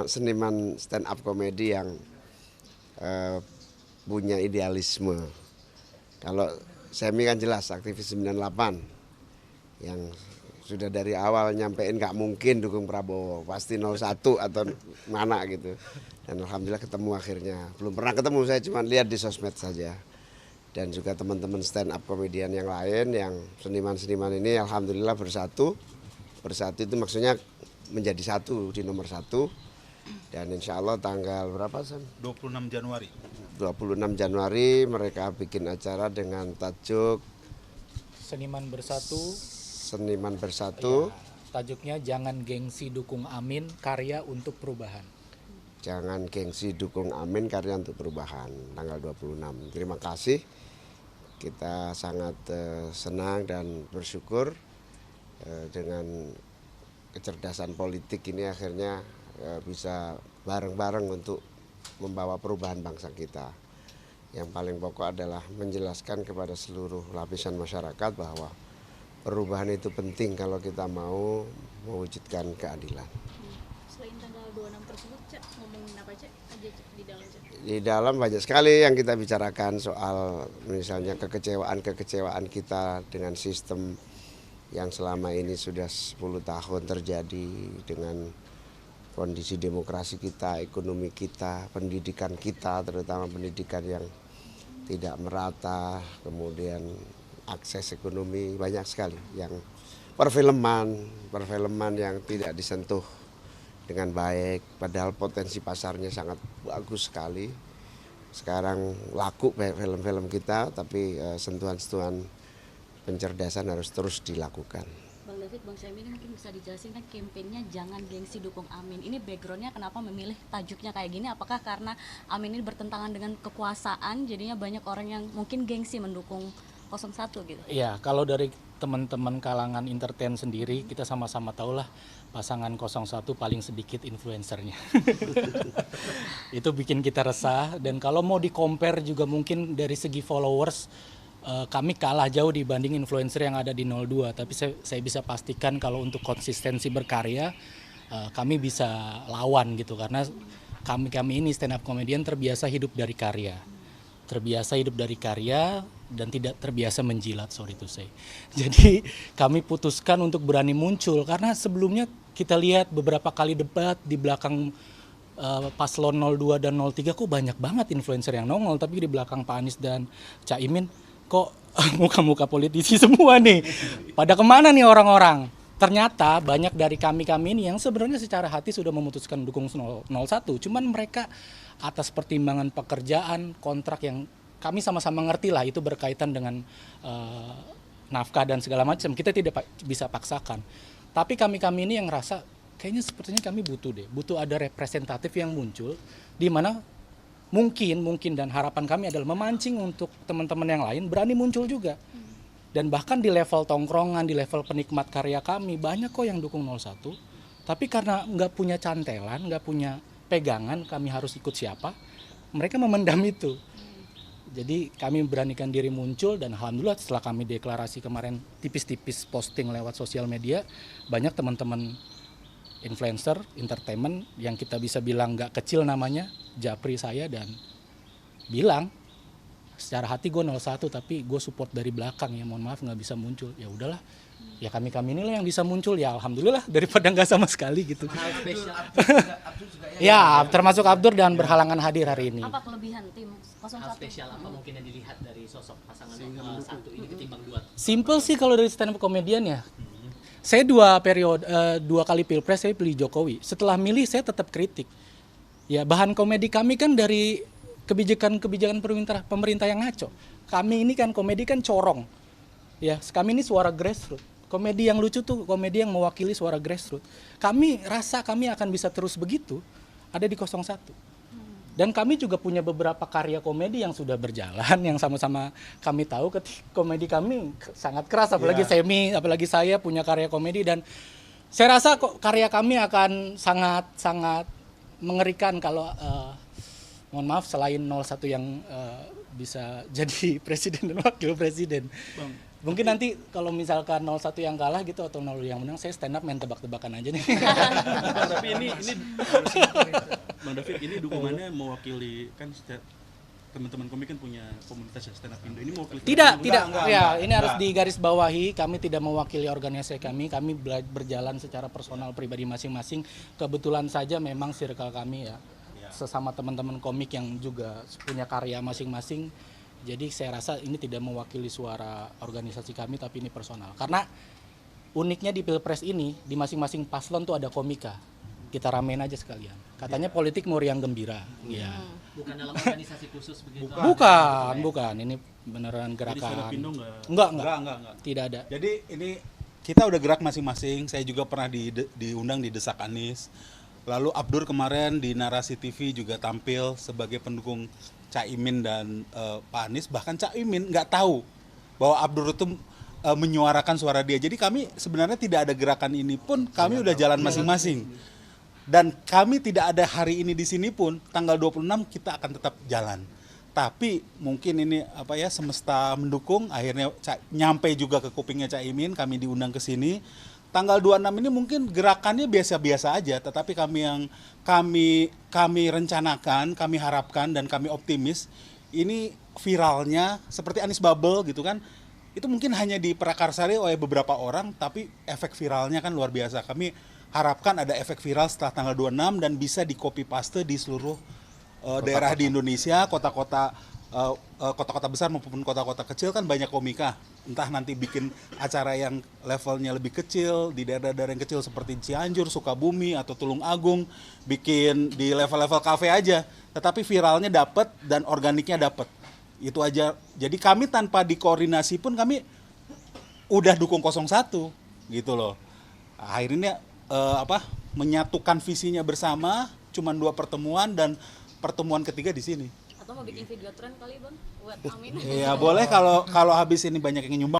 seniman stand up komedi yang punya idealisme. Kalau Semi kan jelas aktivis 98 yang sudah dari awal nyampein nggak mungkin dukung Prabowo, pasti 01 atau mana gitu. Dan alhamdulillah ketemu akhirnya. Belum pernah ketemu, saya cuma lihat di sosmed saja. Dan juga teman-teman stand up komedian yang lain, yang seniman-seniman ini alhamdulillah bersatu. Bersatu itu maksudnya menjadi satu di nomor 1. Dan insya Allah tanggal berapa, Sam? 26 Januari. 26 Januari mereka bikin acara dengan tajuk Seniman Bersatu. Seniman Bersatu. Ya, tajuknya Jangan Gengsi Dukung Amin, Karya untuk Perubahan. Jangan gengsi dukung Amin, karya untuk perubahan, tanggal 26. Terima kasih. Kita sangat senang dan bersyukur dengan kecerdasan politik ini akhirnya bisa bareng-bareng untuk membawa perubahan bangsa kita. Yang paling pokok adalah menjelaskan kepada seluruh lapisan masyarakat bahwa perubahan itu penting kalau kita mau mewujudkan keadilan. Selain tanggal 26 tersebut, Cak, ngomongin apa aja di dalam, Cak? Di dalam banyak sekali yang kita bicarakan soal misalnya kekecewaan kita dengan sistem yang selama ini sudah 10 tahun terjadi, dengan kondisi demokrasi kita, ekonomi kita, pendidikan kita, terutama pendidikan yang tidak merata, kemudian akses ekonomi banyak sekali, yang perfilman yang tidak disentuh dengan baik, padahal potensi pasarnya sangat bagus sekali. Sekarang laku film-film kita, tapi sentuhan-sentuhan pencerdasan harus terus dilakukan. Bang David, Bang Syami, ini mungkin bisa dijelasin kan kampanyenya Jangan Gengsi Dukung Amin. Ini backgroundnya kenapa memilih tajuknya kayak gini? Apakah karena Amin ini bertentangan dengan kekuasaan, jadinya banyak orang yang mungkin gengsi mendukung 01 gitu? Iya, kalau dari teman-teman kalangan entertain sendiri, kita sama-sama tahulah pasangan 01 paling sedikit influencernya. Itu bikin kita resah, dan kalau mau di-compare juga mungkin dari segi followers, kami kalah jauh dibanding influencer yang ada di 02, tapi saya bisa pastikan kalau untuk konsistensi berkarya, kami bisa lawan gitu, karena kami ini stand up comedian terbiasa hidup dari karya. Dan tidak terbiasa menjilat, sorry to say. Jadi kami putuskan untuk berani muncul, karena sebelumnya kita lihat beberapa kali debat di belakang paslon 02 dan 03 kok banyak banget influencer yang nongol, tapi di belakang Pak Anies dan Cak Imin kok muka-muka politisi semua nih. Pada kemana nih orang-orang? Ternyata banyak dari kami ini yang sebenarnya secara hati sudah memutuskan dukung 01, cuman mereka atas pertimbangan pekerjaan, kontrak yang kami sama-sama ngerti lah itu berkaitan dengan nafkah dan segala macam, kita tidak bisa paksakan. Tapi kami ini yang ngerasa kayaknya sepertinya kami butuh ada representatif yang muncul, di mana mungkin dan harapan kami adalah memancing untuk teman-teman yang lain berani muncul juga. Dan bahkan di level tongkrongan, di level penikmat karya kami, banyak kok yang dukung 01. Tapi karena nggak punya cantelan, nggak punya pegangan, kami harus ikut siapa, mereka memendam itu. Jadi kami beranikan diri muncul, dan alhamdulillah setelah kami deklarasi kemarin tipis-tipis posting lewat sosial media, banyak teman-teman influencer, entertainment yang kita bisa bilang nggak kecil namanya, japri saya dan bilang secara hati gue 01 tapi gue support dari belakang ya, mohon maaf nggak bisa muncul. Ya udahlah, ya kami inilah yang bisa muncul, ya alhamdulillah daripada nggak sama sekali gitu. Ya termasuk Abdur dan berhalangan hadir hari ini. Apa kelebihan tim 01? Hal spesial apa mungkin yang dilihat dari sosok pasangan 1 ini ketimbang 2? Simple sih kalau dari stand up comedian ya. Saya 2 kali pilpres saya pilih Jokowi. Setelah milih saya tetap kritik. Ya bahan komedi kami kan dari kebijakan pemerintah yang ngaco. Kami ini kan komedi kan corong. Ya, kami ini suara grassroots. Komedi yang lucu tuh komedi yang mewakili suara grassroots. Kami rasa kami akan bisa terus begitu ada di 01. Dan kami juga punya beberapa karya komedi yang sudah berjalan, yang sama-sama kami tahu komedi kami sangat keras, apalagi Semi, apalagi saya punya karya komedi, dan saya rasa kok karya kami akan sangat mengerikan kalau mohon maaf selain 01 yang bisa jadi presiden dan wakil presiden. Bang, Mungkin nanti kalau misalkan 01 yang kalah gitu atau 02 yang menang, saya stand up main tebak-tebakan aja nih. Tapi ini Bang David, ini dukungannya mewakili kan teman-teman komik kan punya komunitas ya, stand up Indo. Ini mewakili Tidak. Ya, ini harus digarisbawahi. Kami tidak mewakili organisasi kami. Kami berjalan secara personal pribadi masing-masing. Kebetulan saja memang circle kami ya, sesama teman-teman komik yang juga punya karya masing-masing. Jadi saya rasa ini tidak mewakili suara organisasi kami, tapi ini personal. Karena uniknya di Pilpres ini, di masing-masing paslon tuh ada komika. Kita ramein aja sekalian. Katanya politik mau riang gembira. Ya. Bukan dalam organisasi khusus begitu. Bukan. Ini beneran Jadi stand up gerakan. Indo Enggak. Enggak. Tidak ada. Jadi ini kita udah gerak masing-masing. Saya juga pernah diundang di Desak Anies. Lalu Abdur kemarin di Narasi TV juga tampil sebagai pendukung Caimin dan Pak Anies. Bahkan Caimin nggak tahu bahwa Abdur itu menyuarakan suara dia. Jadi kami sebenarnya tidak ada gerakan ini pun kami udah jalan masing-masing. Dan kami tidak ada hari ini di sini pun tanggal 26 kita akan tetap jalan. Tapi mungkin ini semesta mendukung, akhirnya nyampe juga ke kupingnya Caimin, kami diundang ke sini. Tanggal 26 ini mungkin gerakannya biasa-biasa aja, tetapi kami rencanakan, kami harapkan dan kami optimis ini viralnya seperti Anies Bubble gitu kan. Itu mungkin hanya diprakarsai oleh beberapa orang, tapi efek viralnya kan luar biasa. Kami harapkan ada efek viral setelah tanggal 26 dan bisa di copy paste di seluruh daerah di Indonesia, kota-kota besar maupun kota-kota kecil kan banyak komika. Entah nanti bikin acara yang levelnya lebih kecil di daerah-daerah yang kecil seperti Cianjur, Sukabumi atau Tulung Agung, bikin di level-level kafe aja. Tetapi viralnya dapat dan organiknya dapat. Itu aja. Jadi kami tanpa dikoordinasi pun kami udah dukung 01 gitu loh. Akhirnya menyatukan visinya bersama, cuman 2 pertemuan dan pertemuan ketiga di sini. Atau mau bikin video tren kali Bang buat Amin? Iya, boleh kalau habis ini banyak yang nyumbang.